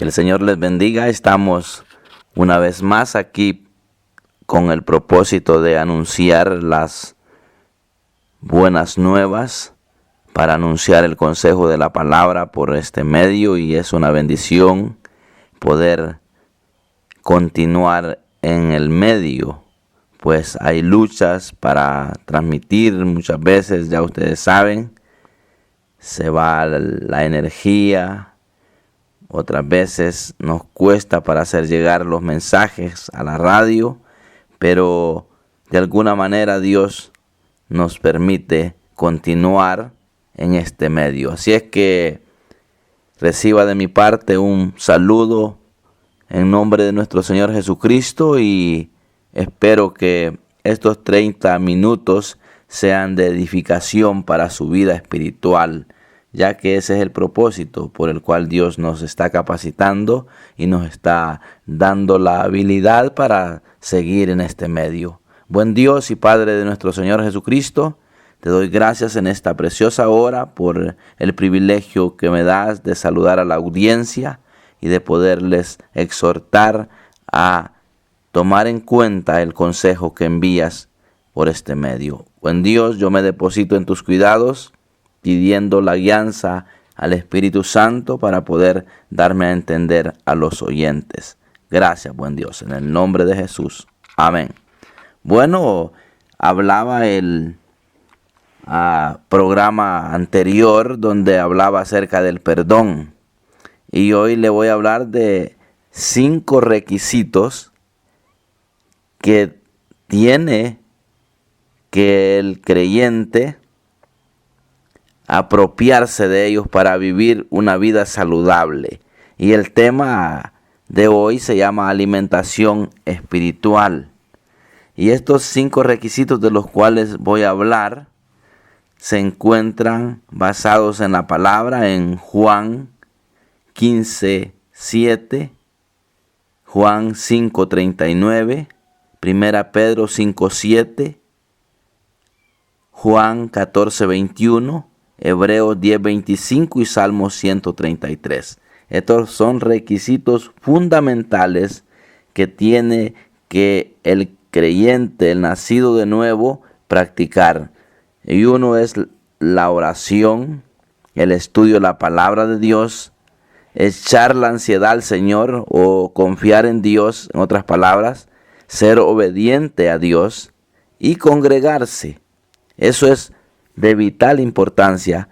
Que el Señor les bendiga. Estamos una vez más aquí con el propósito de anunciar las buenas nuevas, para anunciar el consejo de la palabra por este medio, y es una bendición poder continuar en el medio, pues hay luchas para transmitir. Muchas veces, ya ustedes saben, se va la energía. Otras veces nos cuesta para hacer llegar los mensajes a la radio, pero de alguna manera Dios nos permite continuar en este medio. Así es que reciba de mi parte un saludo en nombre de nuestro Señor Jesucristo, y espero que estos 30 minutos sean de edificación para su vida espiritual, ya que ese es el propósito por el cual Dios nos está capacitando y nos está dando la habilidad para seguir en este medio. Buen Dios y Padre de nuestro Señor Jesucristo, te doy gracias en esta preciosa hora por el privilegio que me das de saludar a la audiencia y de poderles exhortar a tomar en cuenta el consejo que envías por este medio. Buen Dios, yo me deposito en tus cuidados, pidiendo la guianza al Espíritu Santo para poder darme a entender a los oyentes. Gracias, buen Dios, en el nombre de Jesús. Amén. Bueno, hablaba el programa anterior donde hablaba acerca del perdón, y hoy le voy a hablar de 5 requisitos que tiene que el creyente apropiarse de ellos para vivir una vida saludable. Y el tema de hoy se llama alimentación espiritual. Y estos 5 requisitos de los cuales voy a hablar se encuentran basados en la palabra en Juan 15:7, Juan 5:39, 1 Pedro 5:7, Juan 14:21, Hebreos 10:25 y Salmos 133. Estos son requisitos fundamentales que tiene que el creyente, el nacido de nuevo, practicar. Y uno es la oración, el estudio de la palabra de Dios, echar la ansiedad al Señor o confiar en Dios, en otras palabras, ser obediente a Dios y congregarse. Eso es de vital importancia.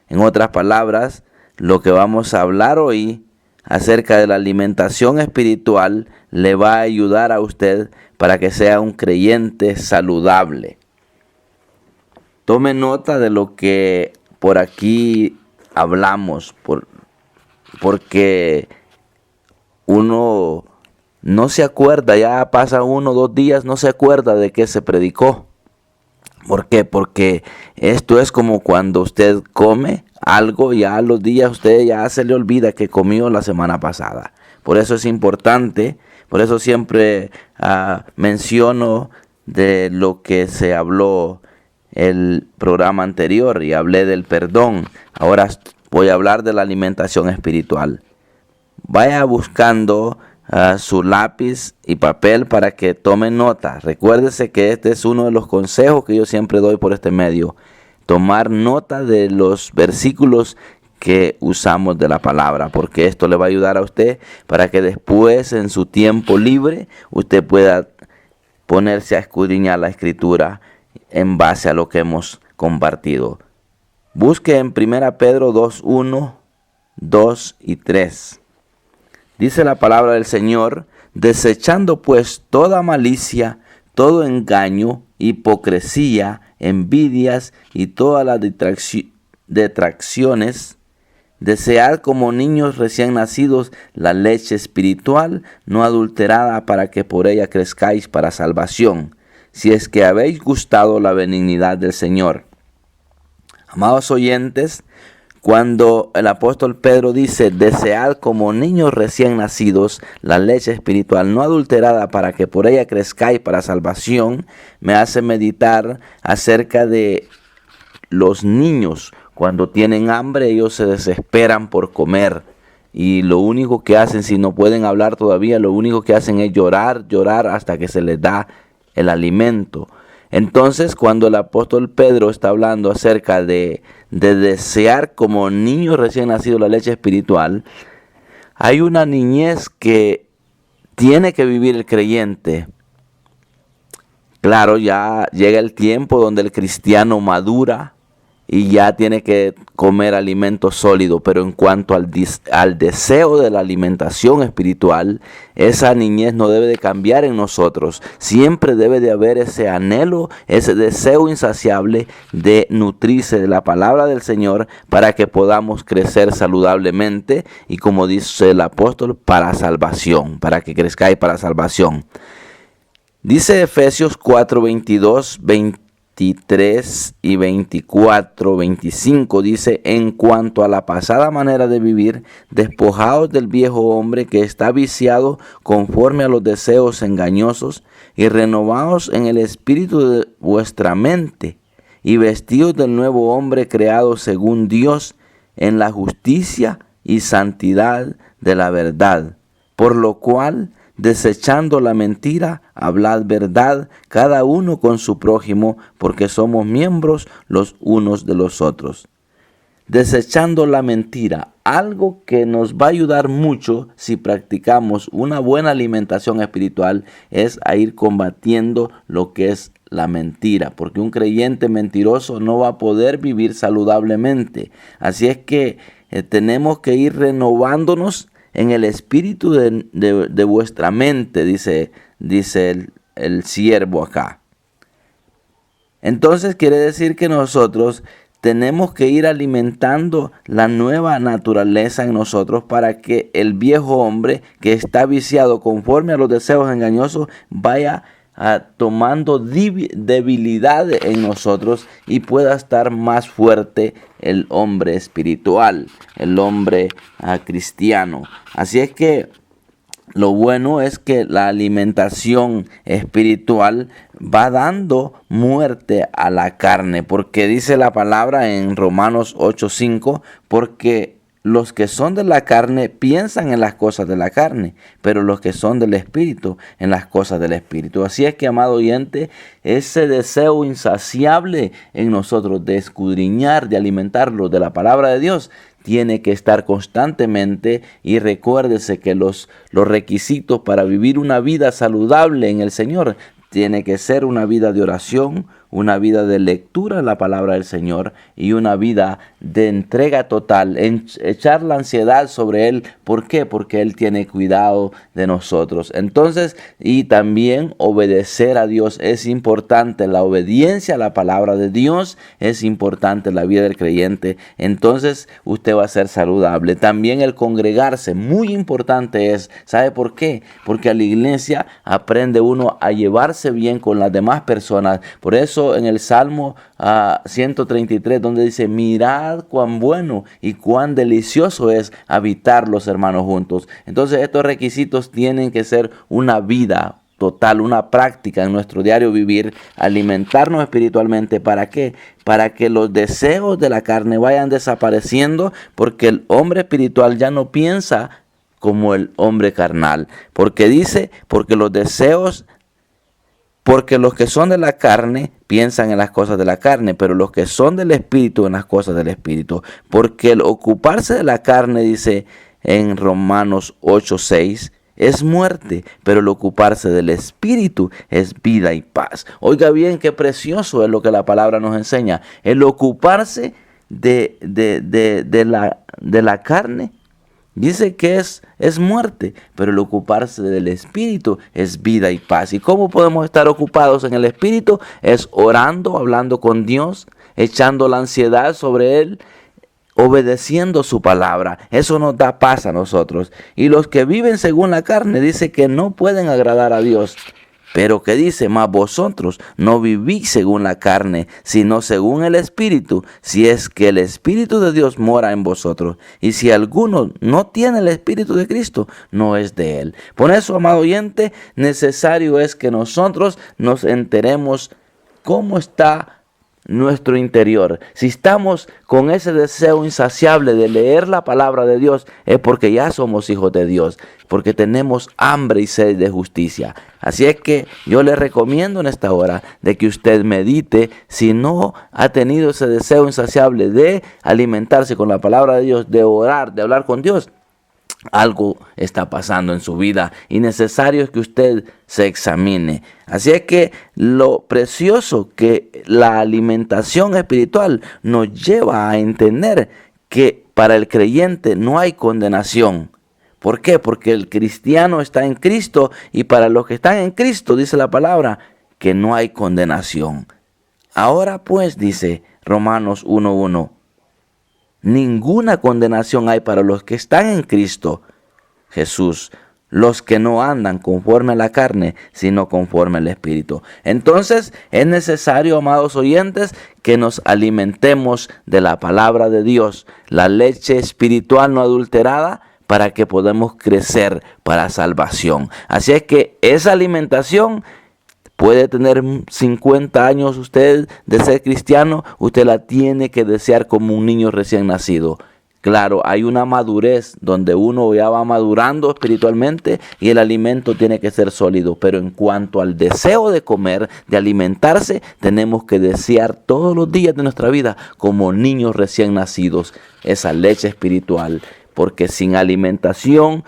En otras palabras, lo que vamos a hablar hoy acerca de la alimentación espiritual le va a ayudar a usted para que sea un creyente saludable. Tome nota de lo que por aquí hablamos, porque uno no se acuerda, ya pasa 1 o 2 días, no se acuerda de qué se predicó. ¿Por qué? Porque esto es como cuando usted come algo, ya a los días usted ya se le olvida que comió la semana pasada. Por eso es importante, por eso siempre menciono de lo que se habló el programa anterior, y hablé del perdón. Ahora voy a hablar de la alimentación espiritual. Vaya buscando su lápiz y papel para que tome nota. Recuérdese que este es uno de los consejos que yo siempre doy por este medio. Tomar nota de los versículos que usamos de la palabra, porque esto le va a ayudar a usted para que después, en su tiempo libre, usted pueda ponerse a escudriñar la escritura en base a lo que hemos compartido. Busque en 1 Pedro 2:1, 2 y 3. Dice la palabra del Señor: desechando pues toda malicia, todo engaño, hipocresía, envidias y todas las detracciones, desead como niños recién nacidos la leche espiritual no adulterada, para que por ella crezcáis para salvación, si es que habéis gustado la benignidad del Señor. Amados oyentes, cuando el apóstol Pedro dice: desead como niños recién nacidos la leche espiritual no adulterada, para que por ella crezcáis para salvación, me hace meditar acerca de los niños. Cuando tienen hambre, ellos se desesperan por comer. y lo único que hacen, si no pueden hablar todavía, lo único que hacen es llorar hasta que se les da el alimento. Entonces, cuando el apóstol Pedro está hablando acerca de desear como niño recién nacido la leche espiritual, hay una niñez que tiene que vivir el creyente. Claro, ya llega el tiempo donde el cristiano madura y ya tiene que comer alimento sólido, pero en cuanto al deseo de la alimentación espiritual, esa niñez no debe de cambiar en nosotros. Siempre debe de haber ese anhelo, ese deseo insaciable de nutrirse de la palabra del Señor para que podamos crecer saludablemente y, como dice el apóstol, para salvación, para que crezcáis para salvación. Dice Efesios 4, 22, 23 y 24, 25, dice: en cuanto a la pasada manera de vivir, despojaos del viejo hombre que está viciado conforme a los deseos engañosos, y renovaos en el espíritu de vuestra mente, y vestidos del nuevo hombre creado según Dios, en la justicia y santidad de la verdad, por lo cual, desechando la mentira, hablad verdad, cada uno con su prójimo, porque somos miembros los unos de los otros. Desechando la mentira, algo que nos va a ayudar mucho si practicamos una buena alimentación espiritual, es a ir combatiendo lo que es la mentira, porque un creyente mentiroso no va a poder vivir saludablemente. Así es que tenemos que ir renovándonos en el espíritu de vuestra mente, dice el siervo acá. Entonces quiere decir que nosotros tenemos que ir alimentando la nueva naturaleza en nosotros para que el viejo hombre que está viciado conforme a los deseos engañosos vaya tomando debilidad en nosotros y pueda estar más fuerte el hombre espiritual, el hombre cristiano. Así es que lo bueno es que la alimentación espiritual va dando muerte a la carne, porque dice la palabra en Romanos 8:5, porque los que son de la carne piensan en las cosas de la carne, pero los que son del Espíritu en las cosas del Espíritu. Así es que, amado oyente, ese deseo insaciable en nosotros de escudriñar, de alimentarlo de la palabra de Dios, tiene que estar constantemente, y recuérdese que los requisitos para vivir una vida saludable en el Señor tiene que ser una vida de oración, una vida de lectura de la palabra del Señor y una vida de entrega total, echar la ansiedad sobre Él. ¿Por qué? Porque Él tiene cuidado de nosotros. Entonces, y también obedecer a Dios es importante. La obediencia a la palabra de Dios es importante en la vida del creyente. Entonces, usted va a ser saludable. También el congregarse, muy importante es. ¿Sabe por qué? Porque a la iglesia aprende uno a llevarse bien con las demás personas. Por eso en el Salmo 133, donde dice: mirad cuán bueno y cuán delicioso es habitar los hermanos juntos. Entonces estos requisitos tienen que ser una vida total, una práctica en nuestro diario vivir, alimentarnos espiritualmente. ¿Para qué? Para que los deseos de la carne vayan desapareciendo, porque el hombre espiritual ya no piensa como el hombre carnal. Porque dice, porque los que son de la carne piensan en las cosas de la carne, pero los que son del Espíritu en las cosas del Espíritu. Porque el ocuparse de la carne, dice en Romanos 8:6, es muerte, pero el ocuparse del Espíritu es vida y paz. Oiga bien, qué precioso es lo que la palabra nos enseña. El ocuparse de la carne, dice que es muerte, pero el ocuparse del Espíritu es vida y paz. ¿Y cómo podemos estar ocupados en el Espíritu? Es orando, hablando con Dios, echando la ansiedad sobre Él, obedeciendo su palabra. Eso nos da paz a nosotros. Y los que viven según la carne, dice que no pueden agradar a Dios. Pero que dice: mas vosotros no vivís según la carne, sino según el Espíritu, si es que el Espíritu de Dios mora en vosotros. Y si alguno no tiene el Espíritu de Cristo, no es de Él. Por eso, amado oyente, necesario es que nosotros nos enteremos cómo está nuestro interior, si estamos con ese deseo insaciable de leer la palabra de Dios, es porque ya somos hijos de Dios, porque tenemos hambre y sed de justicia. Así es que yo le recomiendo en esta hora de que usted medite. Si no ha tenido ese deseo insaciable de alimentarse con la palabra de Dios, de orar, de hablar con Dios, algo está pasando en su vida y necesario es que usted se examine. Así es que lo precioso que la alimentación espiritual nos lleva a entender que para el creyente no hay condenación. ¿Por qué? Porque el cristiano está en Cristo, y para los que están en Cristo dice la palabra que no hay condenación. Ahora pues, dice Romanos 1:1, ninguna condenación hay para los que están en Cristo Jesús, los que no andan conforme a la carne, sino conforme al Espíritu. Entonces es necesario, amados oyentes, que nos alimentemos de la palabra de Dios, la leche espiritual no adulterada, para que podamos crecer para salvación. Así es que esa alimentación puede tener 50 años usted de ser cristiano, usted la tiene que desear como un niño recién nacido. Claro, hay una madurez donde uno ya va madurando espiritualmente y el alimento tiene que ser sólido. Pero en cuanto al deseo de comer, de alimentarse, tenemos que desear todos los días de nuestra vida como niños recién nacidos esa leche espiritual. Porque sin alimentación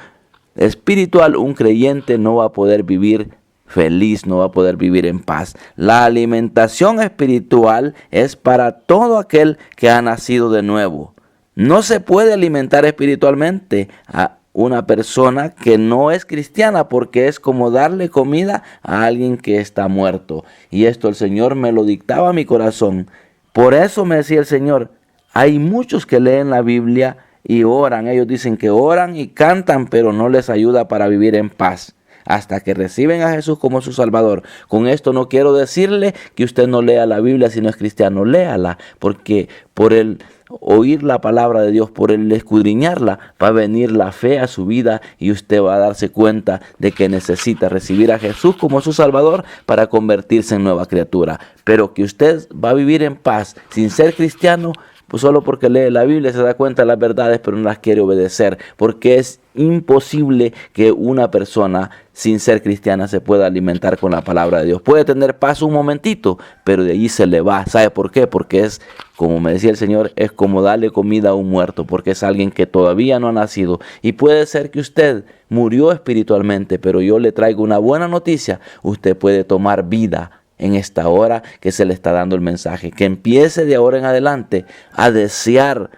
espiritual un creyente no va a poder vivir feliz, no va a poder vivir en paz. La alimentación espiritual es para todo aquel que ha nacido de nuevo. No se puede alimentar espiritualmente a una persona que no es cristiana, porque es como darle comida a alguien que está muerto. Y esto el Señor me lo dictaba a mi corazón. Por eso me decía el Señor, hay muchos que leen la Biblia y oran. Ellos dicen que oran y cantan, pero no les ayuda para vivir en paz hasta que reciben a Jesús como su Salvador. Con esto no quiero decirle que usted no lea la Biblia si no es cristiano. Léala, porque por el oír la palabra de Dios, por el escudriñarla, va a venir la fe a su vida y usted va a darse cuenta de que necesita recibir a Jesús como su Salvador para convertirse en nueva criatura. Pero que usted va a vivir en paz sin ser cristiano, pues solo porque lee la Biblia se da cuenta de las verdades, pero no las quiere obedecer, porque es imposible que una persona sin ser cristiana se pueda alimentar con la palabra de Dios. Puede tener paz un momentito, pero de allí se le va. ¿Sabe por qué? Porque es, como me decía el Señor, es como darle comida a un muerto, porque es alguien que todavía no ha nacido. Y puede ser que usted murió espiritualmente, pero yo le traigo una buena noticia. Usted puede tomar vida en esta hora que se le está dando el mensaje, que empiece de ahora en adelante a desear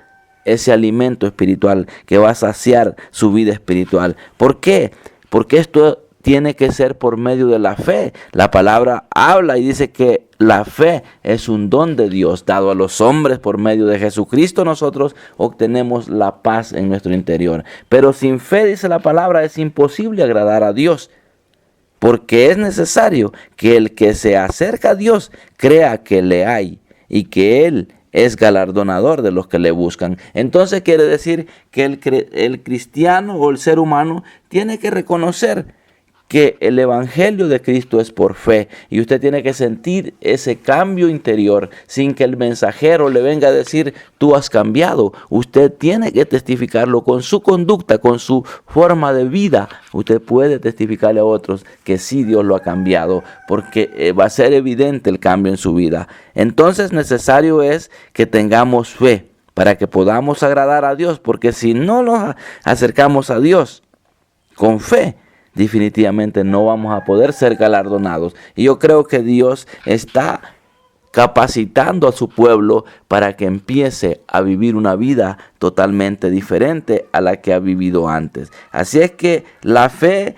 ese alimento espiritual que va a saciar su vida espiritual. ¿Por qué? Porque esto tiene que ser por medio de la fe. La palabra habla y dice que la fe es un don de Dios dado a los hombres por medio de Jesucristo. Nosotros obtenemos la paz en nuestro interior. Pero sin fe, dice la palabra, es imposible agradar a Dios. Porque es necesario que el que se acerca a Dios crea que le hay y que Él es galardonador de los que le buscan. Entonces quiere decir que el cristiano o el ser humano tiene que reconocer que el evangelio de Cristo es por fe, y usted tiene que sentir ese cambio interior sin que el mensajero le venga a decir tú has cambiado. Usted tiene que testificarlo con su conducta, con su forma de vida. Usted puede testificarle a otros que sí, Dios lo ha cambiado, porque va a ser evidente el cambio en su vida. Entonces necesario es que tengamos fe para que podamos agradar a Dios, porque si no nos acercamos a Dios con fe, definitivamente no vamos a poder ser galardonados. Y yo creo que Dios está capacitando a su pueblo para que empiece a vivir una vida totalmente diferente a la que ha vivido antes. Así es que la fe,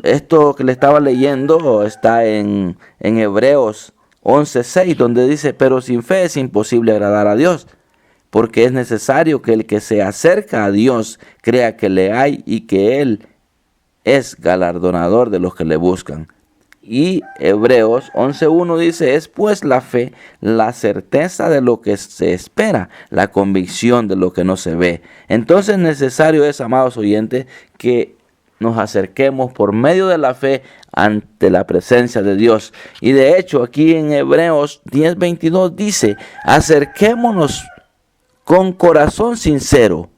esto que le estaba leyendo, está en Hebreos 11:6, donde dice, pero sin fe es imposible agradar a Dios, porque es necesario que el que se acerca a Dios crea que le hay y que Él es galardonador de los que le buscan. Y Hebreos 11:1 dice, es pues la fe, la certeza de lo que se espera, la convicción de lo que no se ve. Entonces necesario es, amados oyentes, que nos acerquemos por medio de la fe ante la presencia de Dios. Y de hecho aquí en Hebreos 10:22 dice, acerquémonos con corazón sincero,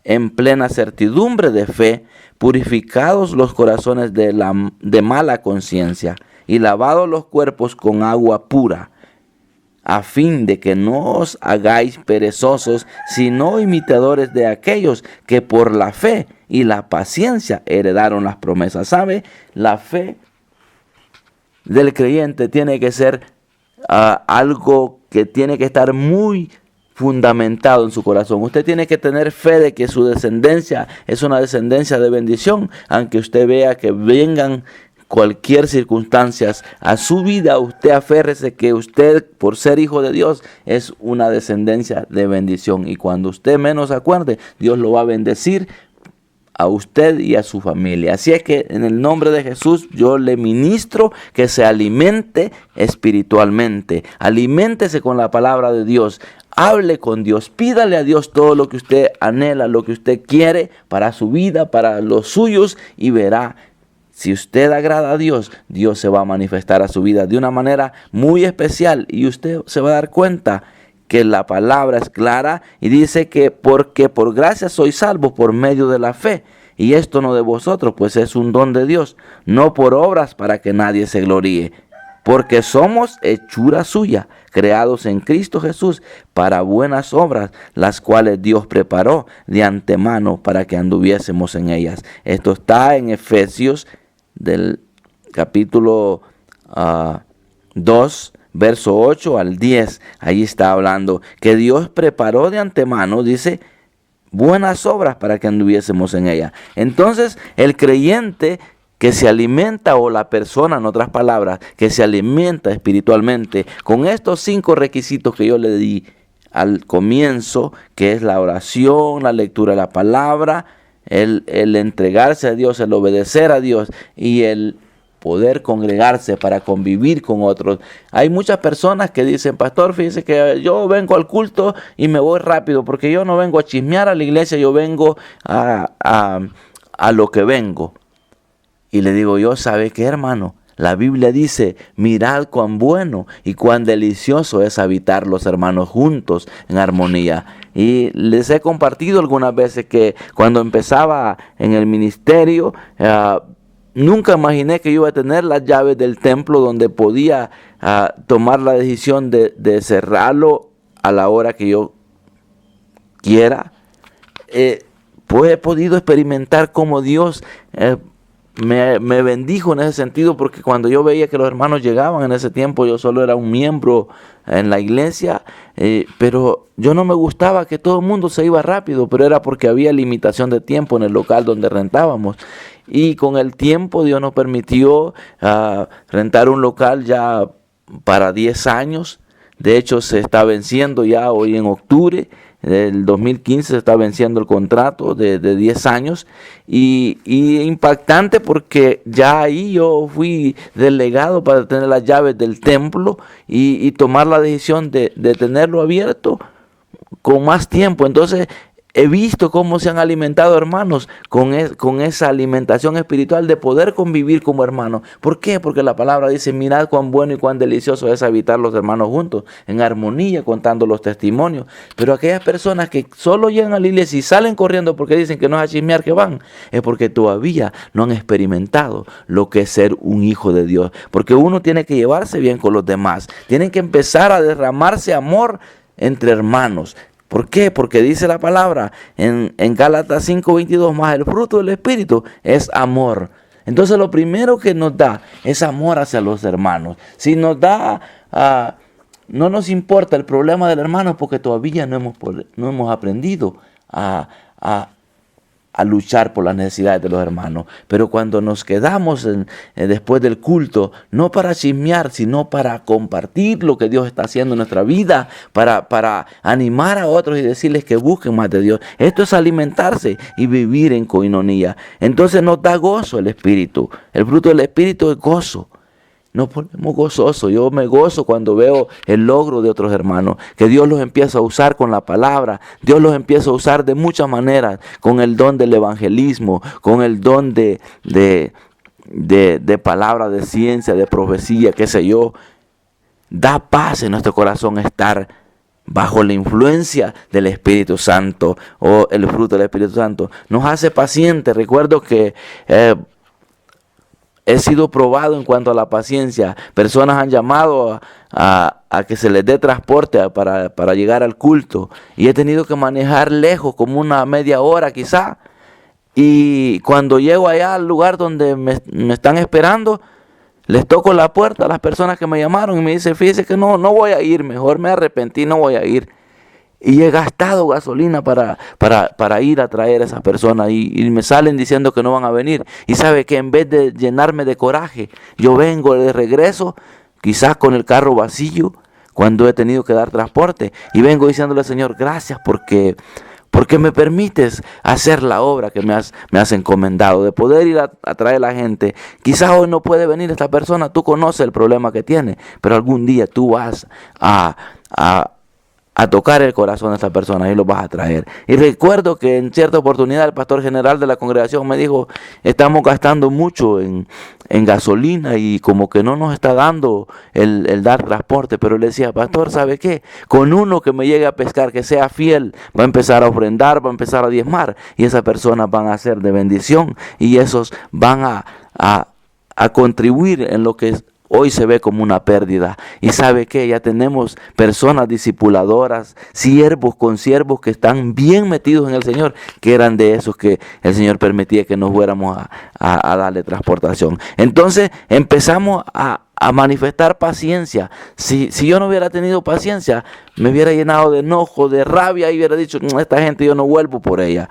en plena certidumbre de fe, purificados los corazones de mala conciencia y lavados los cuerpos con agua pura, a fin de que no os hagáis perezosos, sino imitadores de aquellos que por la fe y la paciencia heredaron las promesas. ¿Sabe? La fe del creyente tiene que ser algo que tiene que estar muy fundamentado en su corazón. Usted tiene que tener fe de que su descendencia es una descendencia de bendición, aunque usted vea que vengan cualquier circunstancia a su vida, usted aférrese que usted, por ser hijo de Dios, es una descendencia de bendición. Y cuando usted menos acuerde, Dios lo va a bendecir a usted y a su familia. Así es que en el nombre de Jesús yo le ministro que se alimente espiritualmente. Aliméntese con la palabra de Dios. Hable con Dios, pídale a Dios todo lo que usted anhela, lo que usted quiere para su vida, para los suyos, y verá. Si usted agrada a Dios, Dios se va a manifestar a su vida de una manera muy especial y usted se va a dar cuenta que la palabra es clara y dice que porque por gracia sois salvos por medio de la fe. Y esto no de vosotros, pues es un don de Dios, no por obras para que nadie se gloríe. Porque somos hechura suya, creados en Cristo Jesús para buenas obras, las cuales Dios preparó de antemano para que anduviésemos en ellas. Esto está en Efesios del capítulo 2, verso 8 al 10. Ahí está hablando que Dios preparó de antemano, dice, buenas obras para que anduviésemos en ellas. Entonces, el creyente que se alimenta, o la persona, en otras palabras, que se alimenta espiritualmente con estos 5 requisitos que yo le di al comienzo, que es la oración, la lectura de la palabra, el entregarse a Dios, el obedecer a Dios y el poder congregarse para convivir con otros. Hay muchas personas que dicen, pastor, fíjese que yo vengo al culto y me voy rápido porque yo no vengo a chismear a la iglesia, yo vengo a lo que vengo. Y le digo yo, ¿sabe qué, hermano? La Biblia dice, mirad cuán bueno y cuán delicioso es habitar los hermanos juntos en armonía. Y les he compartido algunas veces que cuando empezaba en el ministerio, nunca imaginé que yo iba a tener las llaves del templo donde podía tomar la decisión de cerrarlo a la hora que yo quiera. Pues he podido experimentar cómo Dios me bendijo en ese sentido, porque cuando yo veía que los hermanos llegaban en ese tiempo, yo solo era un miembro en la iglesia, pero yo no me gustaba que todo el mundo se iba rápido, pero era porque había limitación de tiempo en el local donde rentábamos. Y con el tiempo Dios nos permitió rentar un local ya para 10 años. De hecho, se está venciendo ya hoy en octubre del 2015, se está venciendo el contrato de 10 años. Y impactante porque ya ahí yo fui delegado para tener las llaves del templo y tomar la decisión de tenerlo abierto con más tiempo. Entonces, he visto cómo se han alimentado hermanos con esa alimentación espiritual de poder convivir como hermanos. ¿Por qué? Porque la palabra dice, mirad cuán bueno y cuán delicioso es habitar los hermanos juntos, en armonía, contando los testimonios. Pero aquellas personas que solo llegan a la iglesia y salen corriendo porque dicen que no es a chismear que van, es porque todavía no han experimentado lo que es ser un hijo de Dios. Porque uno tiene que llevarse bien con los demás. Tienen que empezar a derramarse amor entre hermanos. ¿Por qué? Porque dice la palabra en Gálatas 5:22, más el fruto del Espíritu es amor. Entonces lo primero que nos da es amor hacia los hermanos. Si nos da, no nos importa el problema del hermano porque todavía no hemos aprendido a luchar por las necesidades de los hermanos. Pero cuando nos quedamos después del culto, no para chismear, sino para compartir lo que Dios está haciendo en nuestra vida, para animar a otros y decirles que busquen más de Dios. Esto es alimentarse y vivir en coinonía. Entonces nos da gozo el Espíritu. El fruto del Espíritu es gozo. nos ponemos gozosos. Yo me gozo cuando veo el logro de otros hermanos, que Dios los empieza a usar con la palabra, Dios los empieza a usar de muchas maneras, con el don del evangelismo, con el don de palabra, de ciencia, de profecía, qué sé yo. Da paz en nuestro corazón estar bajo la influencia del Espíritu Santo, o el fruto del Espíritu Santo. Nos hace pacientes. Recuerdo que he sido probado en cuanto a la paciencia. Personas han llamado a que se les dé transporte para llegar al culto, y he tenido que manejar lejos, como una media hora quizá. Y cuando llego allá al lugar donde me están esperando, les toco la puerta a las personas que me llamaron y me dicen: fíjese que no voy a ir, mejor me arrepentí, no voy a ir. Y he gastado gasolina para ir a traer a esas personas, y me salen diciendo que no van a venir. Y sabe que en vez de llenarme de coraje, yo vengo de regreso, quizás con el carro vacío, cuando he tenido que dar transporte, y vengo diciéndole: Señor, gracias porque me permites hacer la obra que me has encomendado, de poder ir a traer a la gente. Quizás hoy no puede venir esta persona, tú conoces el problema que tiene, pero algún día tú vas a tocar el corazón de esta persona y lo vas a traer. Y recuerdo que en cierta oportunidad el pastor general de la congregación me dijo: estamos gastando mucho en gasolina y como que no nos está dando el dar transporte. Pero le decía: pastor, ¿sabe qué? Con uno que me llegue a pescar, que sea fiel, va a empezar a ofrendar, va a empezar a diezmar, y esas personas van a ser de bendición, y esos van a contribuir en lo que hoy se ve como una pérdida. Y sabe que ya tenemos personas discipuladoras, siervos con siervos que están bien metidos en el Señor, que eran de esos que el Señor permitía que nos fuéramos a darle transportación. Entonces empezamos a manifestar paciencia. Si yo no hubiera tenido paciencia, me hubiera llenado de enojo, de rabia, y hubiera dicho: esta gente yo no vuelvo por ella.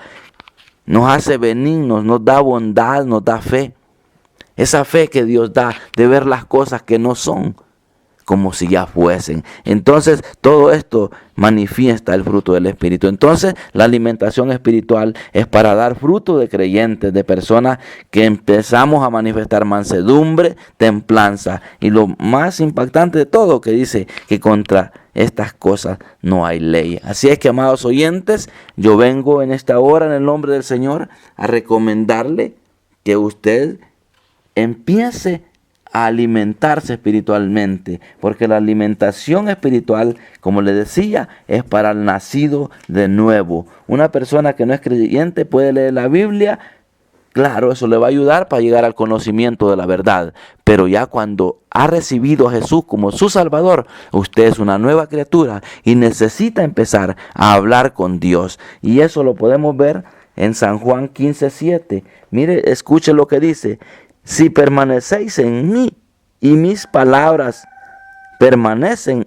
Nos hace benignos, nos da bondad, nos da fe. Esa fe que Dios da de ver las cosas que no son como si ya fuesen. Entonces todo esto manifiesta el fruto del Espíritu. Entonces la alimentación espiritual es para dar fruto de creyentes, de personas que empezamos a manifestar mansedumbre, templanza, y lo más impactante de todo, que dice que contra estas cosas no hay ley. Así es que, amados oyentes, yo vengo en esta hora en el nombre del Señor a recomendarle que usted empiece a alimentarse espiritualmente, porque la alimentación espiritual, como le decía, es para el nacido de nuevo. Una persona que no es creyente puede leer la Biblia, claro, eso le va a ayudar para llegar al conocimiento de la verdad, pero ya cuando ha recibido a Jesús como su Salvador, usted es una nueva criatura y necesita empezar a hablar con Dios. Y eso lo podemos ver en San Juan 15:7. Mire, escuche lo que dice: si permanecéis en mí y mis palabras permanecen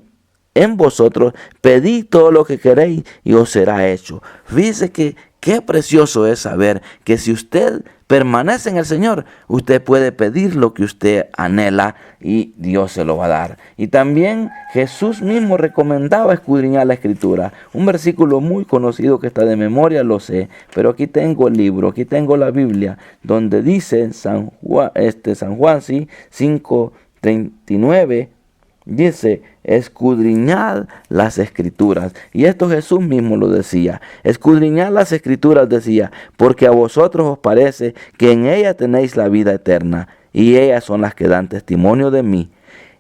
en vosotros, pedid todo lo que queréis y os será hecho. Fíjese que qué precioso es saber que si usted permanece en el Señor, usted puede pedir lo que usted anhela y Dios se lo va a dar. Y también Jesús mismo recomendaba escudriñar la Escritura. Un versículo muy conocido que está de memoria, lo sé, pero aquí tengo el libro, aquí tengo la Biblia, donde dice San Juan 5:39, dice: escudriñad las Escrituras. Y esto Jesús mismo lo decía. Escudriñad las Escrituras, decía, porque a vosotros os parece que en ellas tenéis la vida eterna, y ellas son las que dan testimonio de mí.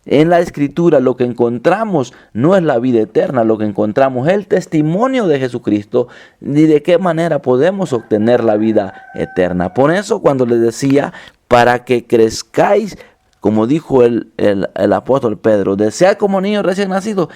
En la Escritura lo que encontramos no es la vida eterna, lo que encontramos es el testimonio de Jesucristo y de qué manera podemos obtener la vida eterna. Por eso, cuando les decía, para que crezcáis, como dijo el apóstol Pedro, desead como niños recién nacidos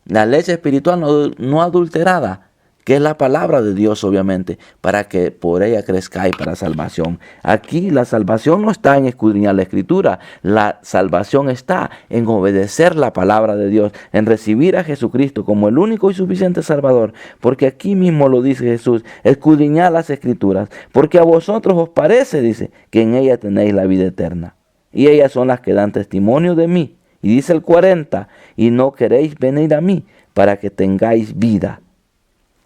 la leche espiritual no adulterada, que es la palabra de Dios, obviamente, para que por ella crezcáis para salvación. Aquí la salvación no está en escudriñar la Escritura, la salvación está en obedecer la palabra de Dios, en recibir a Jesucristo como el único y suficiente Salvador, porque aquí mismo lo dice Jesús: escudriñad las Escrituras, porque a vosotros os parece, dice, que en ella tenéis la vida eterna, y ellas son las que dan testimonio de mí. Y dice el 40, y no queréis venir a mí para que tengáis vida.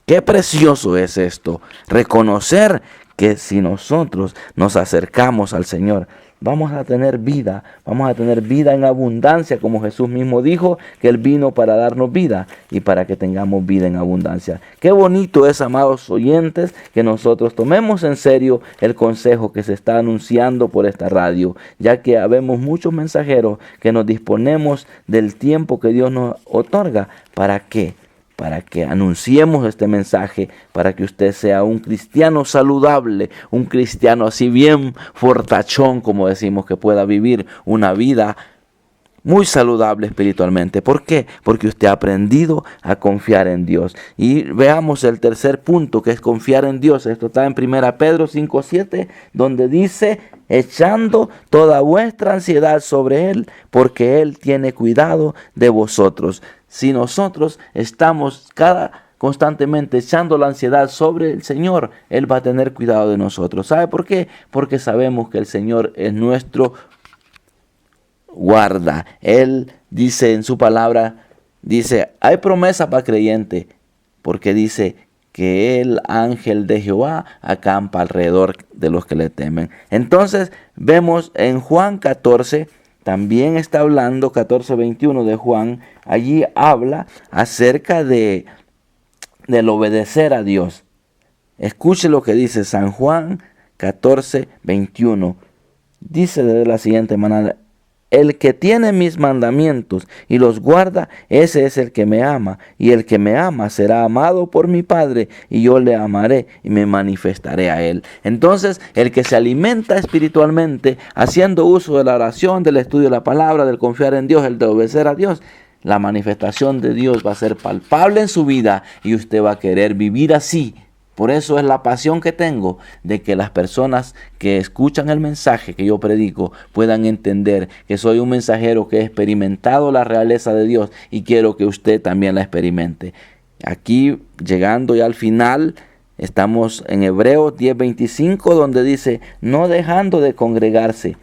Qué precioso es esto, reconocer que si nosotros nos acercamos al Señor, vamos a tener vida en abundancia, como Jesús mismo dijo, que Él vino para darnos vida y para que tengamos vida en abundancia. Qué bonito es, amados oyentes, que nosotros tomemos en serio el consejo que se está anunciando por esta radio, ya que habemos muchos mensajeros que nos disponemos del tiempo que Dios nos otorga. ¿Para qué? Para que anunciemos este mensaje, para que usted sea un cristiano saludable, un cristiano así bien fortachón, como decimos, que pueda vivir una vida muy saludable espiritualmente. ¿Por qué? Porque usted ha aprendido a confiar en Dios. Y veamos el tercer punto, que es confiar en Dios. Esto está en 1 Pedro 5:7, donde dice: echando toda vuestra ansiedad sobre Él, porque Él tiene cuidado de vosotros. Si nosotros estamos constantemente echando la ansiedad sobre el Señor, Él va a tener cuidado de nosotros. ¿Sabe por qué? Porque sabemos que el Señor es nuestro guarda. Él dice en su palabra, hay promesa para creyente, porque dice que el ángel de Jehová acampa alrededor de los que le temen. Entonces vemos en Juan 14, también está hablando, 14:21 de Juan, allí habla acerca del obedecer a Dios. Escuche lo que dice San Juan 14:21. Dice de la siguiente manera: el que tiene mis mandamientos y los guarda, ese es el que me ama. Y el que me ama será amado por mi Padre, y yo le amaré y me manifestaré a él. Entonces, el que se alimenta espiritualmente, haciendo uso de la oración, del estudio de la palabra, del confiar en Dios, el de obedecer a Dios, la manifestación de Dios va a ser palpable en su vida y usted va a querer vivir así. Por eso es la pasión que tengo de que las personas que escuchan el mensaje que yo predico puedan entender que soy un mensajero que he experimentado la realeza de Dios y quiero que usted también la experimente. Aquí, llegando ya al final, estamos en Hebreos 10:25, donde dice: no dejando de congregarse,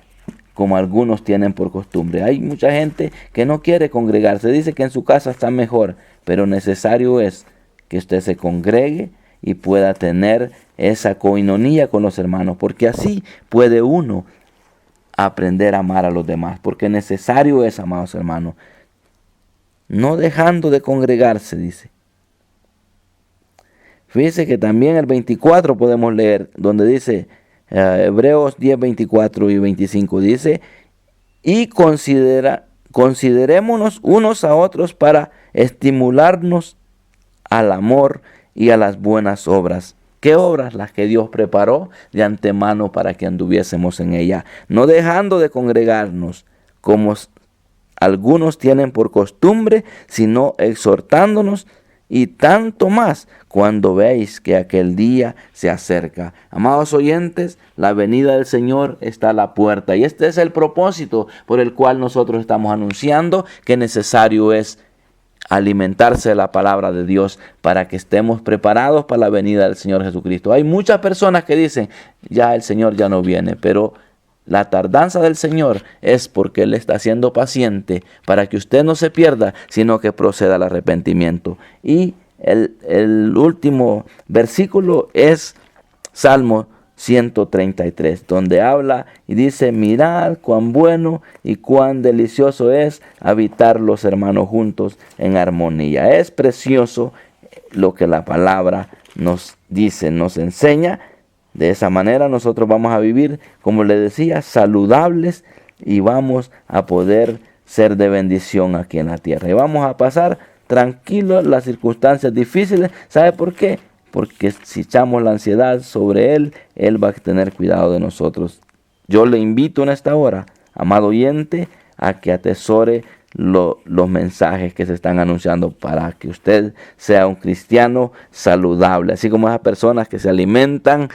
como algunos tienen por costumbre. Hay mucha gente que no quiere congregarse, dice que en su casa está mejor, pero necesario es que usted se congregue y pueda tener esa coinonía con los hermanos, porque así puede uno aprender a amar a los demás, porque necesario es, amados hermanos, no dejando de congregarse, dice. Fíjese que también el 24 podemos leer, donde dice, Hebreos 10:24 y 25, dice: y considerémonos unos a otros para estimularnos al amor y a las buenas obras. ¿Qué obras? Las que Dios preparó de antemano para que anduviésemos en ella. No dejando de congregarnos, como algunos tienen por costumbre, sino exhortándonos, y tanto más cuando veis que aquel día se acerca. Amados oyentes, la venida del Señor está a la puerta. Y este es el propósito por el cual nosotros estamos anunciando que necesario es alimentarse de la palabra de Dios para que estemos preparados para la venida del Señor Jesucristo. Hay muchas personas que dicen: ya el Señor ya no viene, pero la tardanza del Señor es porque Él está siendo paciente para que usted no se pierda, sino que proceda al arrepentimiento. Y el último versículo es Salmo 133, donde habla y dice: mirad cuán bueno y cuán delicioso es habitar los hermanos juntos en armonía. Es precioso lo que la palabra nos dice, nos enseña. De esa manera nosotros vamos a vivir, como le decía, saludables, y vamos a poder ser de bendición aquí en la tierra. Y vamos a pasar tranquilos las circunstancias difíciles. ¿Sabe por qué? Porque si echamos la ansiedad sobre Él, Él va a tener cuidado de nosotros. Yo le invito en esta hora, amado oyente, a que atesore los mensajes que se están anunciando para que usted sea un cristiano saludable. Así como esas personas que se alimentan,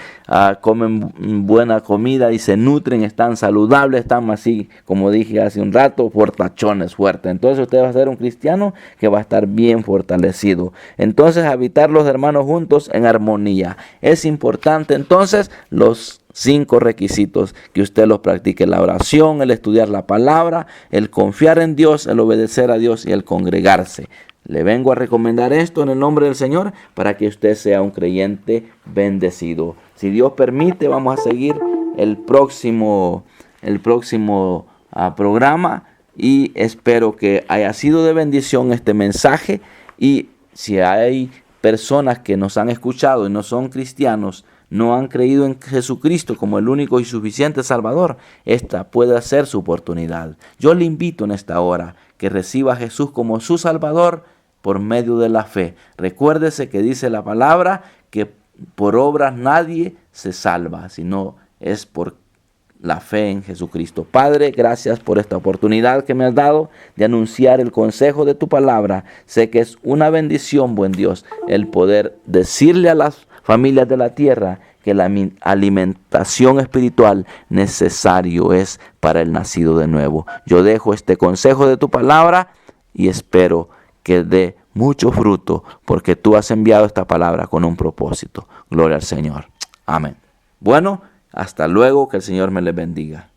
comen buena comida y se nutren, están saludables, están así, como dije hace un rato, fortachones, fuertes. Entonces usted va a ser un cristiano que va a estar bien fortalecido. Entonces, habitar los hermanos juntos en armonía. Es importante entonces los 5 requisitos, que usted los practique: la oración, el estudiar la palabra, el confiar en Dios, el obedecer a Dios y el congregarse. Le vengo a recomendar esto en el nombre del Señor para que usted sea un creyente bendecido. Si Dios permite, vamos a seguir el próximo programa, y espero que haya sido de bendición este mensaje. Y si hay personas que nos han escuchado y no son cristianos, no han creído en Jesucristo como el único y suficiente Salvador, esta puede ser su oportunidad. Yo le invito en esta hora que reciba a Jesús como su Salvador por medio de la fe. Recuérdese que dice la palabra que por obras nadie se salva, sino es por la fe en Jesucristo. Padre, gracias por esta oportunidad que me has dado de anunciar el consejo de tu palabra. Sé que es una bendición, buen Dios, el poder decirle a las familias de la tierra que la alimentación espiritual necesario es para el nacido de nuevo. Yo dejo este consejo de tu palabra y espero que dé mucho fruto, porque tú has enviado esta palabra con un propósito. Gloria al Señor. Amén. Bueno, hasta luego, que el Señor me les bendiga.